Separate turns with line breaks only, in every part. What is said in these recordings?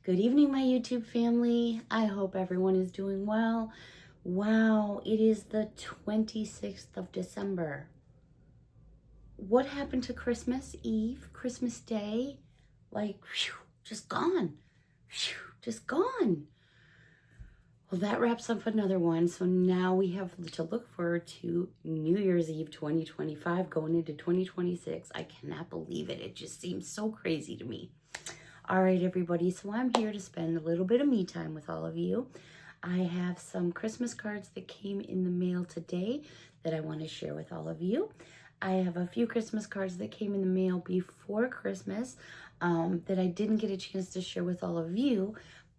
Good evening, my YouTube family. I hope everyone is doing well. Wow, it is the 26th of December. What happened to Christmas Eve, Christmas Day? Like, whew, just gone. Whew, just gone. Well, that wraps up another one. So now we have to look forward to New Year's Eve 2025 going into 2026. I cannot believe it. It just seems so crazy to me. All right, everybody, so I'm here to spend a little bit of me time with all of you. I have some Christmas cards that came in the mail today that I want to share with all of you. I have a few Christmas cards that came in the mail before Christmas that I didn't get a chance to share with all of you,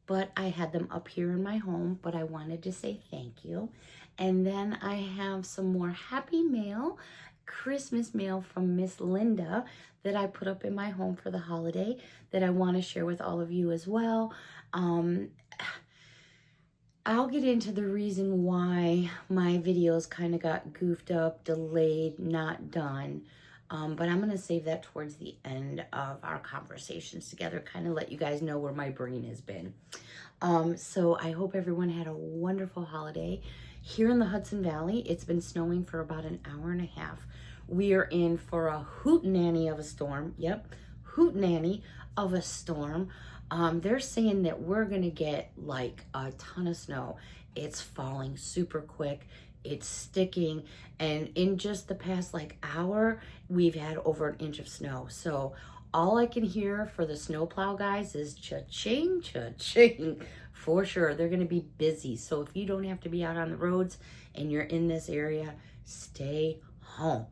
but I had them up here in my home, but I wanted to say thank you. And then I have some more happy mail, Christmas mail from Miss Linda that I put up in my home for the holiday that I want to share with all of you as well. I'll get into the reason why my videos kind of got goofed up, delayed, not done. But I'm going to save that towards the end of our conversations together, kind of let you guys know where my brain has been. So I hope everyone had a wonderful holiday. Here in the Hudson Valley, it's been snowing for about an hour and a half. We are in for a hootenanny of a storm. Yep, hootenanny of a storm. They're saying that we're going to get like a ton of snow. It's falling super quick. It's sticking. And in just the past like hour, we've had over an inch of snow. So all I can hear for the snowplow guys is cha-ching, cha-ching. For sure, they're going to be busy. So if you don't have to be out on the roads and you're in this area, stay home.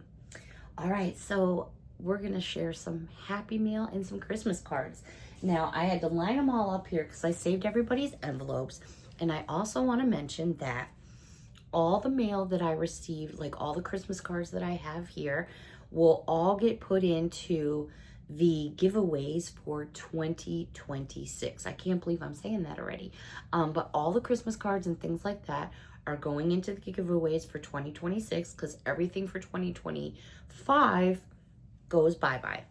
All right, so we're going to share some happy mail and some Christmas cards. Now, I had to line them all up here because I saved everybody's envelopes. And I also want to mention that all the mail that I received, like all the Christmas cards that I have here, will all get put into the giveaways for 2026. I can't believe I'm saying that already. But all the Christmas cards and things like that are going into the giveaways for 2026 because everything for 2025 goes bye-bye.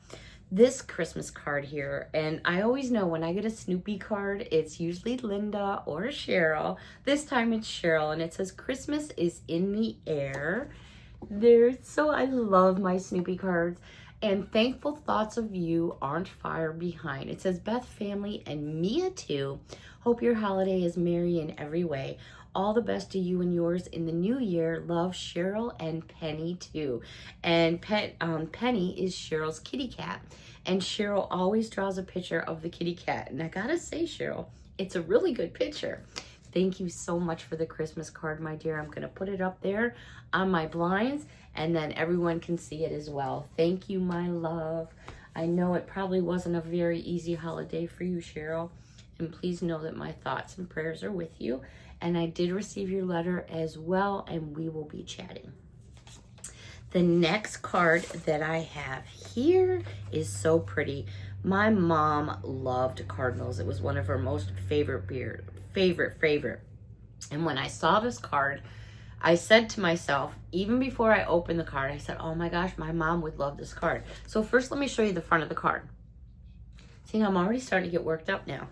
This Christmas card here, and I always know when I get a Snoopy card, it's usually Linda or Cheryl. This time it's Cheryl, and it says, Christmas is in the air. So I love my Snoopy cards. And thankful thoughts of you aren't far behind. It says, Beth family and Mia too. Hope your holiday is merry in every way. All the best to you and yours in the new year. Love, Cheryl and Penny too. And Penny is Cheryl's kitty cat. And Cheryl always draws a picture of the kitty cat. And I gotta say, Cheryl, it's a really good picture. Thank you so much for the Christmas card, my dear. I'm gonna put it up there on my blinds and then everyone can see it as well. Thank you, my love. I know it probably wasn't a very easy holiday for you, Cheryl. And please know that my thoughts and prayers are with you. And I did receive your letter as well, and we will be chatting. The next card that I have here is so pretty. My mom loved cardinals. It was one of her most favorite. And when I saw this card, I said to myself, even before I opened the card, I said, oh my gosh, my mom would love this card. So first, let me show you the front of the card. See, I'm already starting to get worked up now.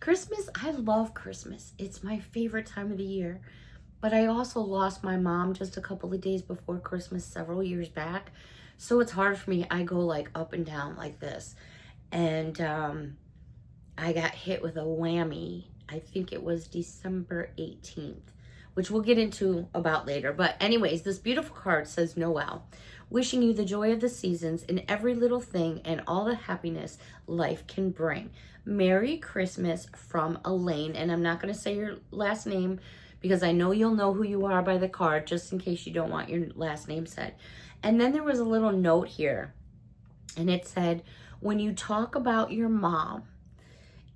Christmas, I love Christmas. It's my favorite time of the year. But I also lost my mom just a couple of days before Christmas several years back. So it's hard for me. I go like up and down like this. And I got hit with a whammy. I think it was December 18th, which we'll get into about later. But anyways, this beautiful card says, Noel, wishing you the joy of the seasons in every little thing and all the happiness life can bring. Merry Christmas from Elaine. And I'm not going to say your last name because I know you'll know who you are by the card, just in case you don't want your last name said. And then there was a little note here, and it said, when you talk about your mom,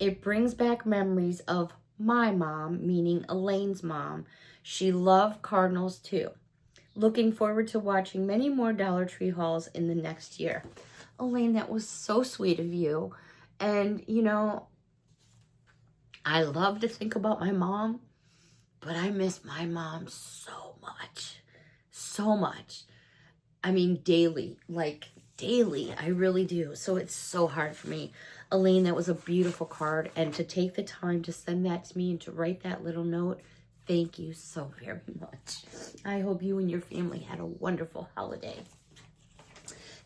it brings back memories of my mom, meaning Elaine's mom. She loved cardinals too. Looking forward to watching many more Dollar Tree hauls in the next year. Elaine, that was so sweet of you. And, you know, I love to think about my mom, but I miss my mom so much. So much. I mean, daily. Like, daily. I really do. So it's so hard for me. Elaine, that was a beautiful card. And to take the time to send that to me and to write that little note, thank you so very much. I hope you and your family had a wonderful holiday.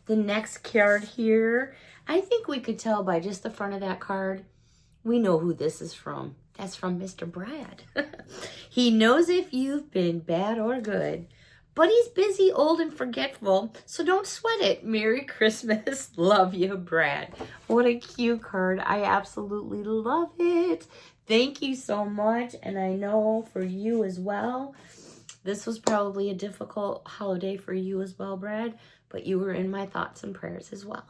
The next card here, I think we could tell by just the front of that card, we know who this is from. That's from Mr. Brad. He knows if you've been bad or good, but he's busy, old, and forgetful, so don't sweat it. Merry Christmas. Love you, Brad. What a cute card. I absolutely love it. Thank you so much, and I know for you as well, this was probably a difficult holiday for you as well, Brad, but you were in my thoughts and prayers as well.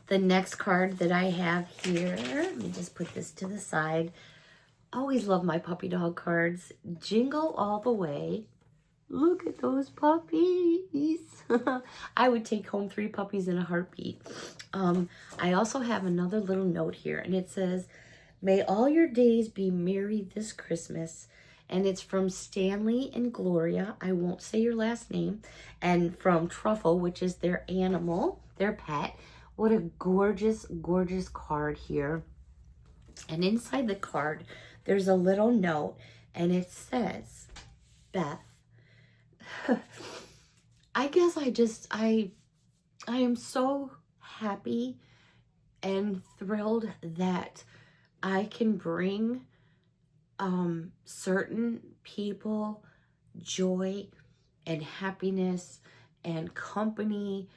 The next card that I have here, let me just put this to the side. Always love my puppy dog cards. Jingle all the way. Look at those puppies. I would take home 3 puppies in a heartbeat. I also have another little note here, and it says, may all your days be merry this Christmas. And it's from Stanley and Gloria. I won't say your last name. And from Truffle, which is their animal, their pet. What a gorgeous, gorgeous card here. And inside the card, there's a little note, and it says, Beth, I guess I am so happy and thrilled that I can bring certain people joy and happiness and company,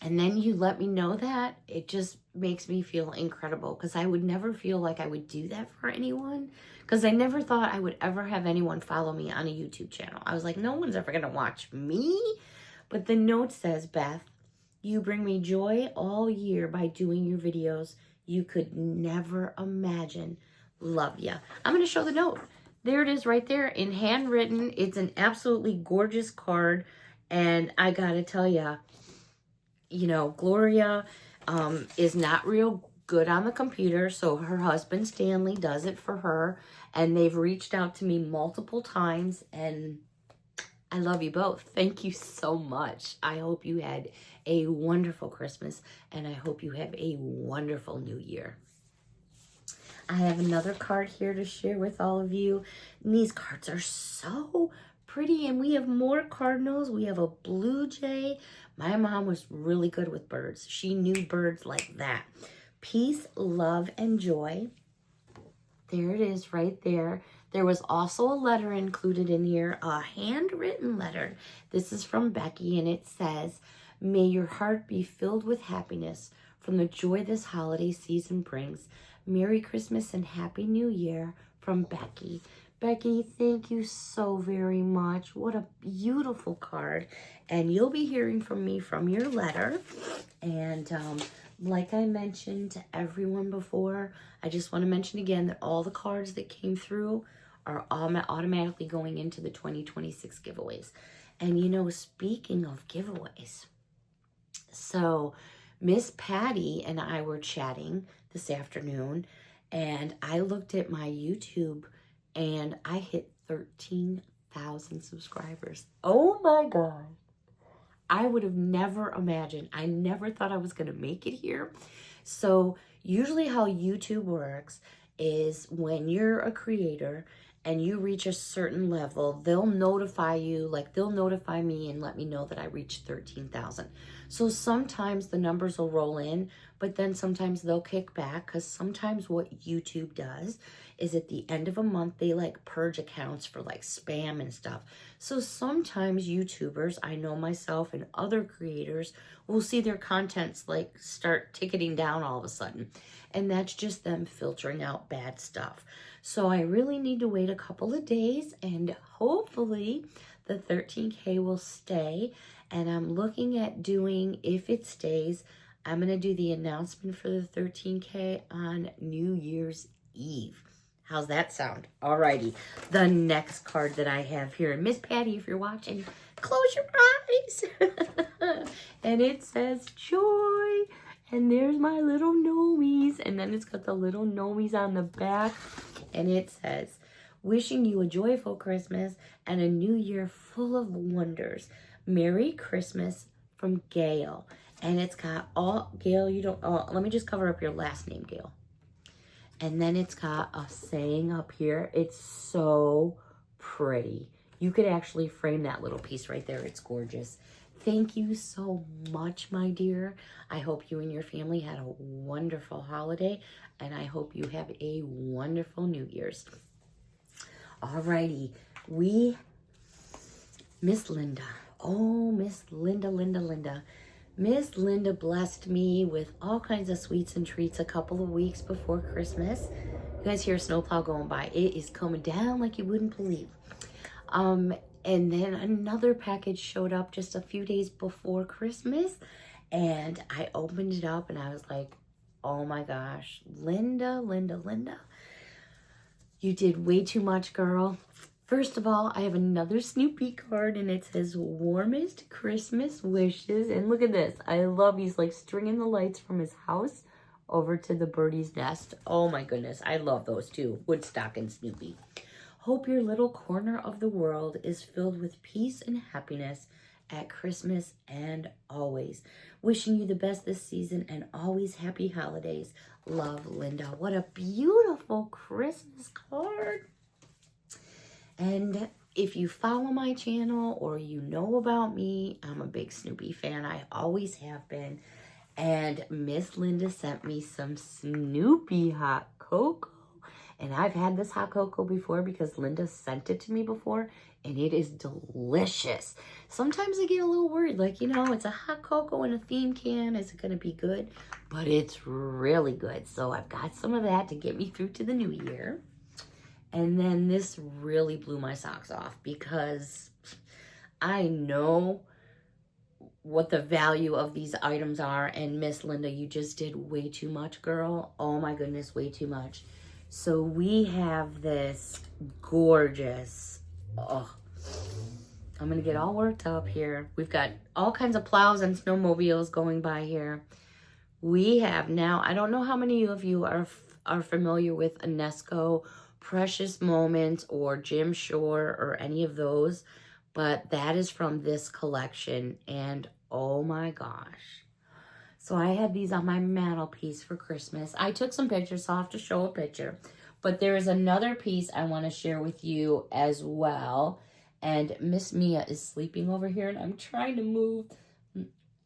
and then you let me know that. It just makes me feel incredible, because I would never feel like I would do that for anyone, because I never thought I would ever have anyone follow me on a YouTube channel. I was like, no one's ever going to watch me. But the note says, Beth, you bring me joy all year by doing your videos. You could never imagine. Love ya. I'm going to show the note. There it is right there in handwritten. It's an absolutely gorgeous card. And I got to tell ya, you know, Gloria is not real good on the computer, so her husband Stanley does it for her, and they've reached out to me multiple times, and I love you both. Thank you so much. I hope you had a wonderful Christmas, and I hope you have a wonderful New Year. I have another card here to share with all of you, and these cards are so pretty, and we have more cardinals. We have a blue jay. My mom was really good with birds. She knew birds like that. Peace, love, and joy. There it is right there. There was also a letter included in here, a handwritten letter. This is from Becky, and it says, may your heart be filled with happiness from the joy this holiday season brings. Merry Christmas and Happy New Year, from Becky. Becky, thank you so very much. What a beautiful card. And you'll be hearing from me from your letter. And like I mentioned to everyone before, I just want to mention again that all the cards that came through are automatically going into the 2026 giveaways. And you know, speaking of giveaways, so Miss Patty and I were chatting this afternoon, and I looked at my YouTube and I hit 13,000 subscribers. Oh my God. I would have never imagined. I never thought I was going to make it here. So usually how YouTube works is when you're a creator and you reach a certain level, they'll notify you, like they'll notify me and let me know that I reached 13,000. So sometimes the numbers will roll in, but then sometimes they'll kick back, because sometimes what YouTube does is at the end of a month, they like purge accounts for like spam and stuff. So sometimes YouTubers, I know myself and other creators, will see their contents like start ticketing down all of a sudden. And that's just them filtering out bad stuff. So I really need to wait a couple of days, and hopefully the 13K will stay. And I'm looking at doing, if it stays, I'm going to do the announcement for the 13K on New Year's Eve. How's that sound? Alrighty. The next card that I have here, and Miss Patty, if you're watching, close your eyes. And it says joy. And there's my little gnomies. And then it's got the little gnomies on the back. And it says, wishing you a joyful Christmas and a new year full of wonders. Merry Christmas, from Gail. And it's got all, Gail, you don't, oh, let me just cover up your last name, Gail. And then it's got a saying up here. It's so pretty. You could actually frame that little piece right there. It's gorgeous. Thank you so much, my dear. I hope you and your family had a wonderful holiday, and I hope you have a wonderful New Year's. Alrighty, Miss Linda. Oh, Miss Linda. Miss Linda blessed me with all kinds of sweets and treats a couple of weeks before Christmas. You guys hear a snowplow going by. It is coming down like you wouldn't believe. And then another package showed up just a few days before Christmas. And I opened it up and I was like, oh my gosh, Linda. You did way too much, girl. First of all, I have another Snoopy card and it says warmest Christmas wishes. And look at this. I love, he's like stringing the lights from his house over to the birdie's nest. Oh my goodness. I love those too. Woodstock and Snoopy. Hope your little corner of the world is filled with peace and happiness at Christmas and always. Wishing you the best this season and always happy holidays. Love, Linda. What a beautiful Christmas card. And if you follow my channel or you know about me, I'm a big Snoopy fan. I always have been. And Miss Linda sent me some Snoopy hot cocoa. And I've had this hot cocoa before because Linda sent it to me before. And it is delicious. Sometimes I get a little worried. Like, you know, it's a hot cocoa in a theme can. Is it going to be good? But it's really good. So I've got some of that to get me through to the new year. And then this really blew my socks off because I know what the value of these items are. And Miss Linda, you just did way too much, girl. Oh my goodness, way too much. So we have this gorgeous, oh, I'm going to get all worked up here. We've got all kinds of plows and snowmobiles going by here. We have now, I don't know how many of you are familiar with UNESCO Precious Moments or Jim Shore or any of those, but that is from this collection. And oh my gosh. So I had these on my mantelpiece for Christmas. I took some pictures, so I'll have to show a picture. But there is another piece I want to share with you as well. And Miss Mia is sleeping over here, and I'm trying to move.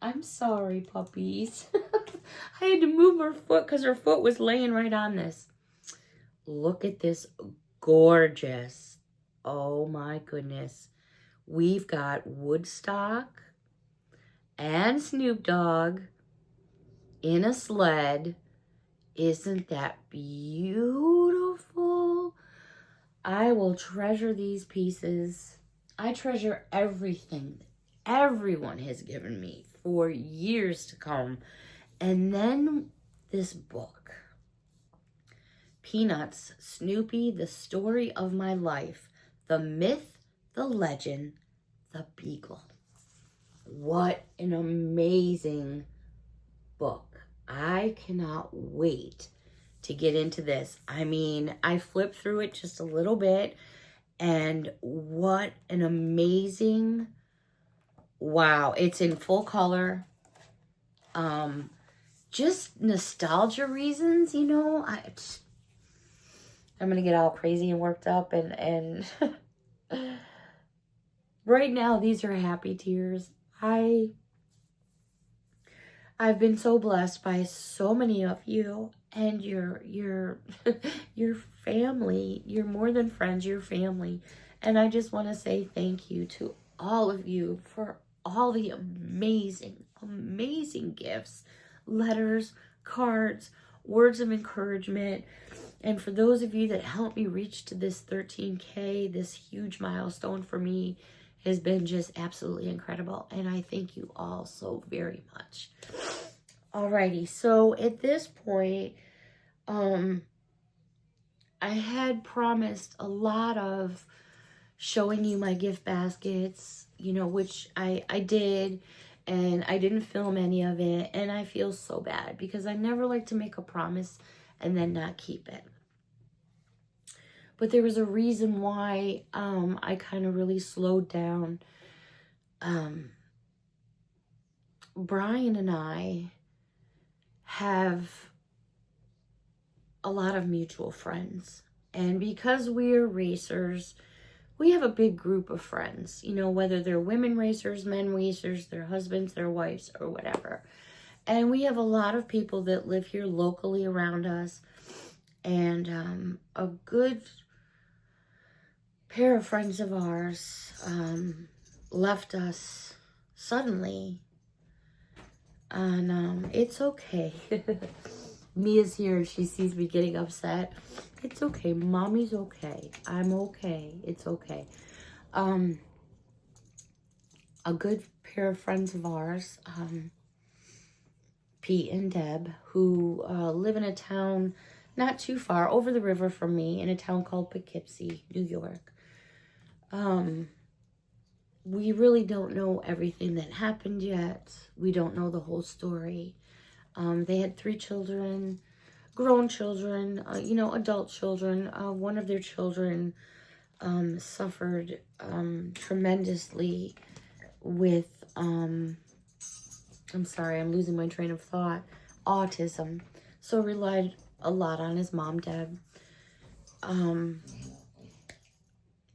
I'm sorry, puppies. I had to move her foot because her foot was laying right on this. Look at this gorgeous. Oh my goodness. We've got Woodstock and Snoop Dogg in a sled. Isn't that beautiful? I will treasure these pieces. I treasure everything everyone has given me for years to come. And then this book, Peanuts, Snoopy, The Story of My Life, The Myth, The Legend, The Beagle. What an amazing book. I cannot wait to get into this. I mean, I flipped through it just a little bit, and what an amazing, wow, it's in full color. Just nostalgia reasons, you know, I'm gonna get all crazy and worked up, and right now these are happy tears. I've been so blessed by so many of you and your your family. You're more than friends, you're family. And I just want to say thank you to all of you for all the amazing, amazing gifts, letters, cards, words of encouragement. And for those of you that helped me reach to this 13K, this huge milestone for me, has been just absolutely incredible. And I thank you all so very much. Alrighty, so at this point, I had promised a lot of showing you my gift baskets, you know, which I did, and I didn't film any of it, and I feel so bad because I never like to make a promise and then not keep it. But there was a reason why I kind of really slowed down Brian and I have a lot of mutual friends. And because we're racers, we have a big group of friends, you know, whether they're women racers, men racers, their husbands, their wives, or whatever. And we have a lot of people that live here locally around us. And a good pair of friends of ours left us suddenly. And it's okay. Mia's here and she sees me getting upset. It's okay. Mommy's okay. I'm okay. It's okay. A good pair of friends of ours, Pete and Deb, who live in a town not too far over the river from me, in a town called Poughkeepsie, New York. We really don't know everything that happened yet. We don't know the whole story. They had 3 children, grown children, you know, adult children. One of their children suffered tremendously with, I'm sorry, I'm losing my train of thought, autism. So relied a lot on his mom, Deb.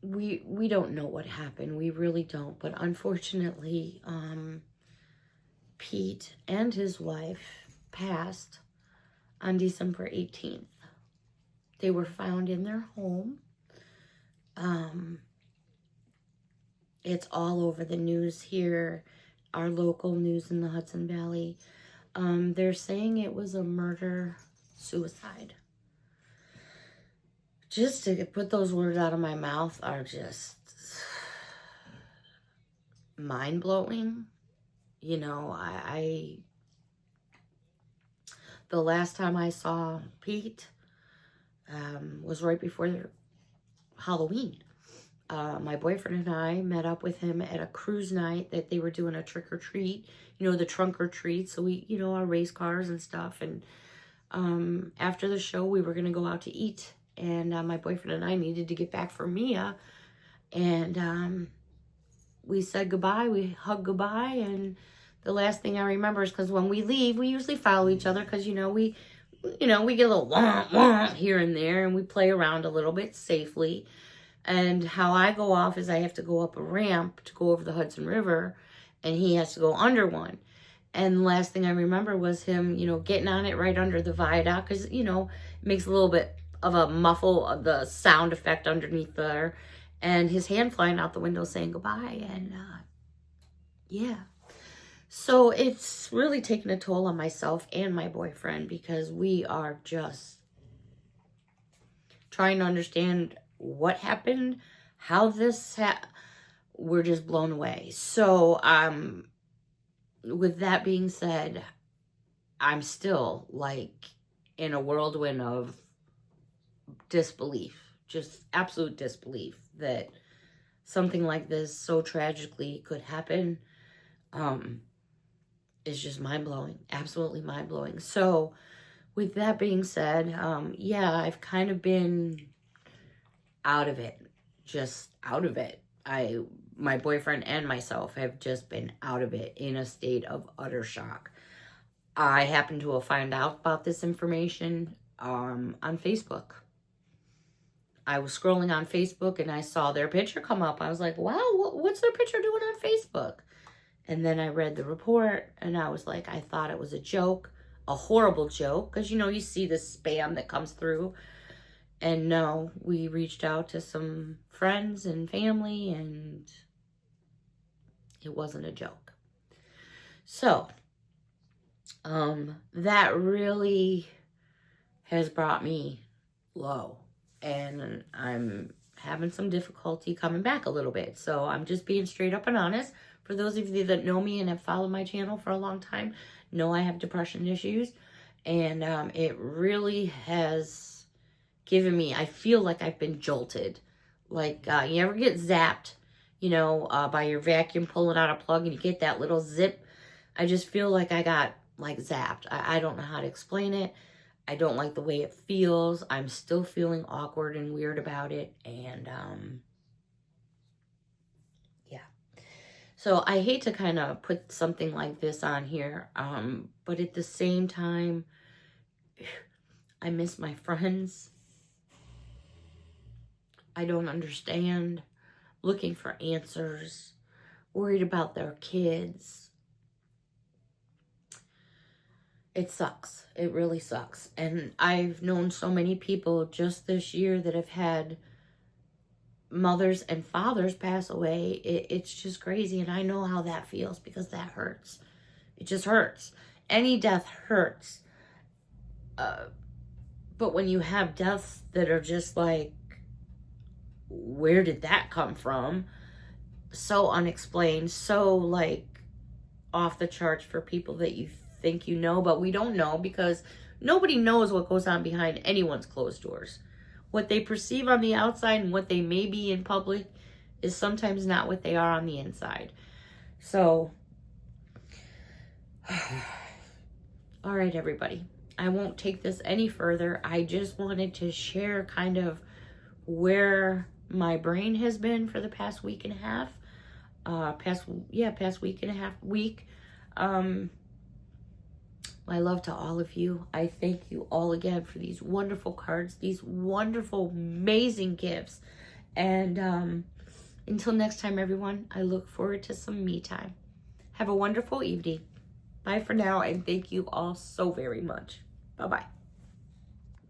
We don't know what happened. We really don't. But unfortunately, Pete and his wife passed on December 18th. They were found in their home. It's all over the news here, our local news in the Hudson Valley. They're saying it was a murder-suicide. Just to put those words out of my mouth are just mind-blowing. You know, the last time I saw Pete was right before Halloween. My boyfriend and I met up with him at a cruise night that they were doing a trick-or-treat, you know, the trunk or treat. So we, you know, our race cars and stuff. And after the show, we were going to go out to eat. And my boyfriend and I needed to get back for Mia. And we said goodbye. We hugged goodbye. And the last thing I remember is because when we leave, we usually follow each other because, you know, we get a little womp womp here and there. And we play around a little bit safely. And how I go off is I have to go up a ramp to go over the Hudson River, and he has to go under one. And the last thing I remember was him, you know, getting on it right under the viaduct, because, you know, it makes a little bit of a muffle of the sound effect underneath there, and his hand flying out the window saying goodbye. And yeah. So it's really taken a toll on myself and my boyfriend, because we are just trying to understand what happened, how this we're just blown away. So with that being said, I'm still like in a whirlwind of disbelief, just absolute disbelief that something like this so tragically could happen. It's just mind-blowing, absolutely mind-blowing. So with that being said, yeah, I've kind of been out of it, just out of it. My boyfriend and myself have just been out of it in a state of utter shock. I happened to have found out about this information on Facebook. I was scrolling on Facebook and I saw their picture come up. I was like, wow, what's their picture doing on Facebook? And then I read the report and I was like, I thought it was a joke, a horrible joke, because, you know, you see the spam that comes through. And no, we reached out to some friends and family, and it wasn't a joke. So, that really has brought me low, and I'm having some difficulty coming back a little bit. So I'm just being straight up and honest. For those of you that know me and have followed my channel for a long time, know I have depression issues, and it really has given me, I feel like I've been jolted. Like, you ever get zapped, you know, by your vacuum pulling out a plug and you get that little zip? I just feel like I got, like, zapped. I don't know how to explain it. I don't like the way it feels. I'm still feeling awkward and weird about it. And, yeah. So I hate to kind of put something like this on here, but at the same time, I miss my friends. I don't understand, looking for answers, worried about their kids. It sucks. It really sucks. And I've known so many people just this year that have had mothers and fathers pass away. It's just crazy. And I know how that feels because that hurts. It just hurts. Any death hurts. But when you have deaths that are just like, where did that come from? So unexplained, so like off the charts for people that you think you know, but we don't know because nobody knows what goes on behind anyone's closed doors. What they perceive on the outside and what they may be in public is sometimes not what they are on the inside. So, all right, everybody. I won't take this any further. I just wanted to share kind of where my brain has been for the past week and a half. Past week and a half. My love to all of you. I thank you all again for these wonderful cards, these wonderful, amazing gifts. And until next time, everyone, I look forward to some me time. Have a wonderful evening. Bye for now, and thank you all so very much. Bye-bye.